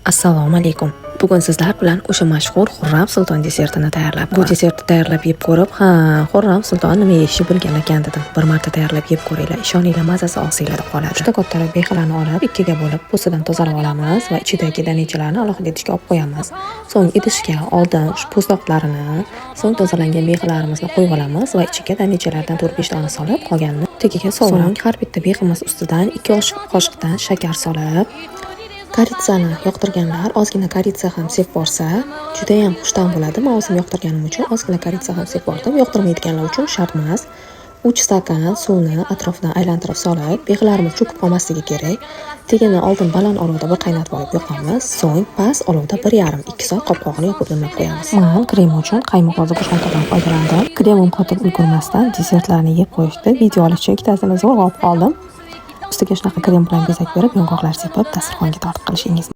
Assalomu alaykum. Bugun sizlar bilan o'sha mashhur Xurram Sulton desertini tayyorlab, bu desertni tayyorlab yeb ko'rib, Xurram Sulton nima yeyishni bilgan ekan dedim. Bir marta tayyorlab yeb ko'ringlar, ishoninglar mazasi og'zingizda qoladi. Juda kattaroq behalarni olib, ikkiga bo'lib, po'stidan tozalab olamiz va ichidagi danachalarni alohida idishga olib qo'yamiz. So'ng idishga oldin po'stloqlarini, so'ng tozalangan behalarimizni qo'yib olamiz va ichiga danachalardan 4-5 dona solib, qolganini tagiga so'ng har bitta behimiz ustidan 2 osh qoshiqdan shakar solib, koritsani yoqtirganlar ozgina koritsa ham sevib borsa, juda ham xushtam bo'ladi. Men o'zim yoqtirganim uchun ozgina koritsa ham sevib bordim. Yoqtirmaydiganlar uchun shart emas. 3 stakan suvni atrofidan aylantirib solib, behalarimiz cho'kib qolmasligi kerak. Tegini oldin baland olovda bir qaynatib olib yoqamiz, so'ng past olovda 1,5-2 soat qopqog'ini yopib nima qo'yamiz. Men krem uchun qaymoq oziq-ovqatdan foydalandim. Kremim qotib ulgurmasdan desertlarni yeb qo'yishdi. Video olish uchun ikkitasini zo'rg'a olib qoldim. Ustiga shunaqa krem bilan bezak berib, yong'oqlar sepib, dasturxonga tortib qilishingiz